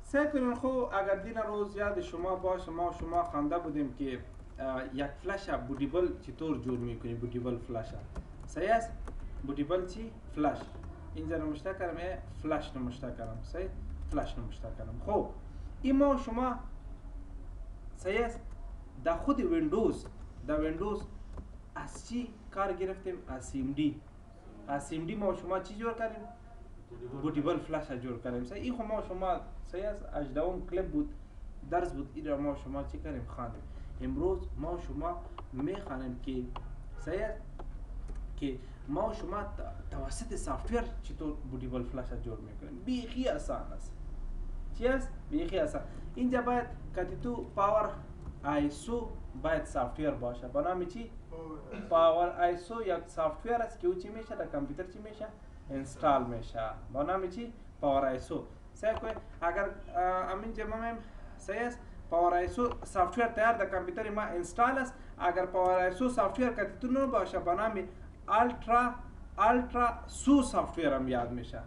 سعی کنین خو اگر دین روز یاد شما باشه ما شما خوانده بودیم که یک فلش بودیبل چطور جور میکنی بودیبل فلش صحیح است بودیبل چی فلش اینجا نمشته کردم فلش نمشته کردم صحیح فلش نمشته کردم خب این ما شما صحیح است در خود ویندوز از چی کار گرفتیم از سیم دی ما شما چی جور کردیم بودیبل فلش جور کردیم صحیح این خب ما شما صحیح است 18 کلیپ بود درس بود این را ما شما چی کردیم خواندیم امروز ما شما میخوانیم که صحیح است که ما شما توسط سافتور چطور بودیبل فلش جور میکنیم بیخی آسان است چی است بیخی آسان اینجا باید که تو پاور آیسو باید سافتور باشه به نام چی پاور آیسو یک سافتور است که او چی میشه در کامپیوتر چی میشه انستال میشه با نام چی پاور آیسو سعی کنید اگر امین جمعم صحیح است پاور آیسو سافتور تیار در کامپیوتر ما انستال است اگر پاور آیسو سافتور که تو نباشه با نام الترا سو سافتور هم یاد میشه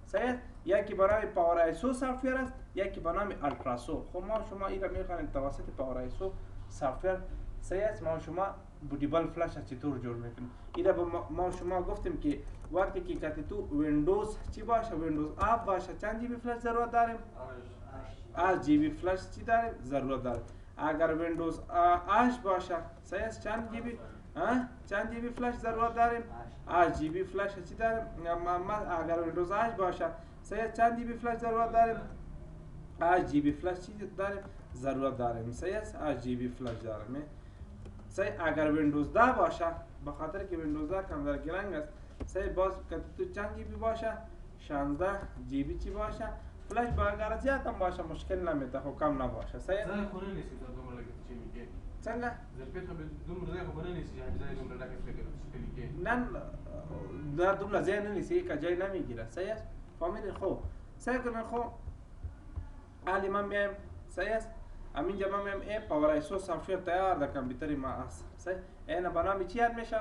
صحیح یکی برای پاور آیسو سافتور است یکی به نام الترا سو خب ما شما این را میخوانیم توسط پاور آیسو سافتور صحیح است ما شما بودیبل فلش چطور جور میکنیم این را ما شما گفتیم که وقتی که تو ویندوز چی باشه ویندوز آپ باشه چند جی بی فلش ضرورت داریم 8 جی بی فلش چی داریم ضرورت داریم اگر ویندوز 8 باشه صحیح است چند جی بی فلش ضرورت داریم 8 جی بی فلش چی داریم اگر ویندوز 8 باشه صحیح چند جی بی فلش ضرورت داریم 8 جی بی فلش چی داریم ضرورت داریم صحیح است 8 جی بی فلش داریم صحیح اگر ویندوز 10 باشه به خاطر که ویندوز 10 کم در گرنگ است صحیح باز که تو چند جی بی باشه 16 جی بی چی باشه فلش با اگر زیاد هم باشه مشکل نمیته خب کم نباشه صحیح زای خونه نیست تو دومره چی میگه څنګه زلپیتو به دومره زای خونه نیست یعنی زای دومره لکه فکر چی میگه نه دا دومره زای نه نیست که جای نمیگیره صحیح است فهمیدین خب صحیح کنین خب حالی من میایم صحیح است همین جا من میایم ای پاور آیسو سافتور تیار در کامپیوتر ما است صحیح اینا به نام چی یاد میشه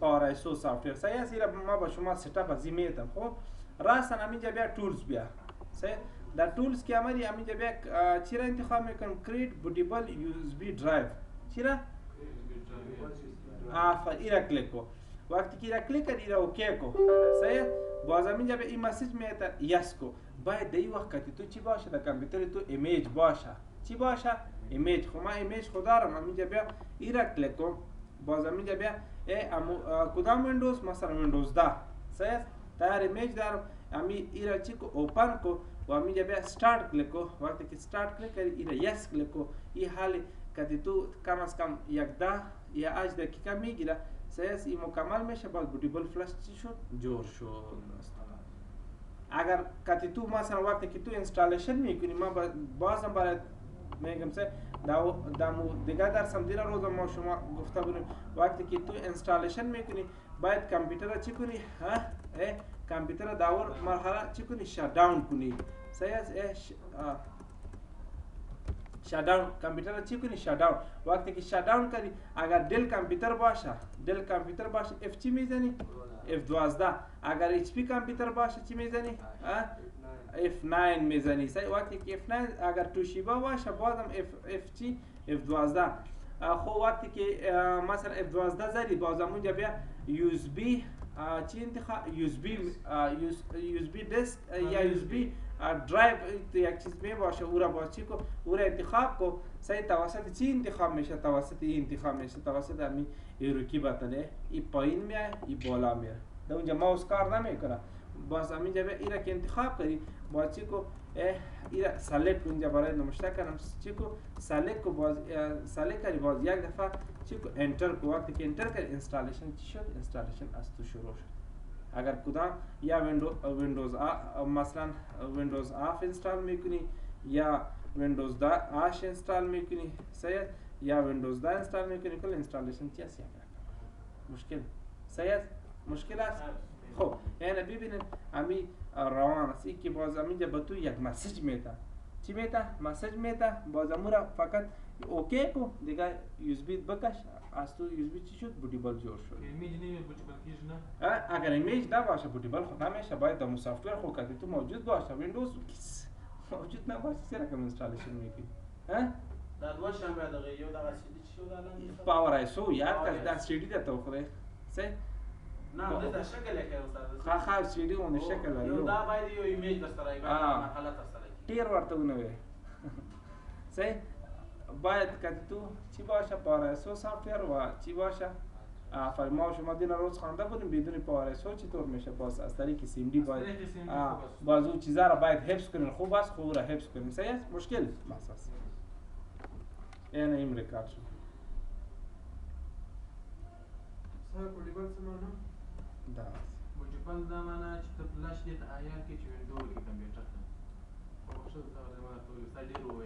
پاور آیسو سافتور صحیح است این ما با شما ست اپ از میتم خب راستن همین جا بیا تولز بیا صحیح در تولز که آمدی همین جا بیا چی را انتخاب میکنم کریت بودیبل یو اس بی درایو چی را این را کلیک کو وقتی که را کلیک کردی را اوکی کو صحیح باز همین جا این مسیج میاد یس کو باید در این وقت تو چی باشه در کامپیوتر تو ایمیج باشه چی باشه ایمیج خب من ایمیج خود دارم همین جا بیا این را کلیک کو باز همین جا بیا کدام ویندوز مثلا ویندوز 10 صحیح تیار ایمیج دارم همین این را چی کو اوپن کو و همین جا بیا استارت کلیک کو وقتی که استارت کلیک کردی این را یس کلیک کو این حالی که تو کم از کم 10 یا 8 دقیقه میگیره صحیح است این مکمل میشه باز بودیبل فلش چی شد جور شد اگر که تو مثلا وقتی که تو انستالیشن میکنی ما بازم برای میگم سه دیگه درس هم دیره روز ما شما گفته بودیم وقتی که تو انستالیشن میکنی باید کامپیوتر را چی کنی کامپیوتر را داور مرحله چی کنی شت داون کنی صحیح است شت داون کامپیوتر را چی کنی شت داون وقتی که شت داون کردی اگر دل کامپیوتر باشه اف چی میزنی F12 اگر اچ پی کامپیوتر باشه چی میزنی F9 میزنی صحیح وقتی که F9 اگر توشیبا باشه بازم F چی F12 خب وقتی که مثلا F12 زدی بازم اونجا بیا USB چی انتخاب USB دیسک یا USB درایو یک چیز می باشه او را باز چی کو او را انتخاب کو صحیح توسط چی انتخاب میشه توسط این انتخاب میشه توسط همین ایروکی بتنه این پایین میاد این بالا میاد در اونجا ماوس کار نمیکنه باز همین جا این را که انتخاب کردی باز چی کو این را سلکت اونجا برای نمشته کردم چی کو سلکت کو باز سلکت کردی باز یک دفعه چی کو انتر کو وقتی که انتر کردی انستالیشن چی شد انستالیشن از تو شروع شد اگر کدام یا ویندوز مثلا ویندوز 8 انستال میکنی یا ویندوز 8 انستال میکنی صحیح یا ویندوز 10 انستال میکنی کل انستالیشن چی است مشکل صحیح است مشکل است خب یعنی ببینید امی روان است که باز اینجا به تو یک مسیج میده چی میده مسیج میده باز امورا فقط اوکی کو دیگه یو اس بی بکش از تو یو اس بی چی شد بودیبل جور شد ایمیج نمیاد بودیبل کیش نه اگر ایمیج نباشه بودیبل خود نمیشه باید در سافتور خود که تو موجود باشه ویندوز موجود نباشه چه رقم انستالیشن میکنی ها دا دوه شنبه دغه یو دغه سیدی شو دا الان پاور ایسو یاد کړه دا سیډي ده ته خو سه نه دا شکل یې کوي استاد خا سیډي اون شکل لري یو دا باید یو ایمیج در سره ایبا مرحله تر سره ټیر ورته ونه سه باید کدی تو چی باشه پاور ایسو سافت و چی باشه فرما شما دینا روز خوانده بودیم بدون پاور ایسو چطور میشه باز از طریق سی ام دی باید باز اون چیزا را باید حفظ کنین خوب است خوب را حفظ کنین صحیح است مشکل مساس این این ریکارد شد صاحب پروتوکول څه معنا دا پروتوکول دا معنا چې ته فلاش دې ته آیا کې چې وینډو کې کمپیوټر ته خو څه دا معنا ټول سړي وروي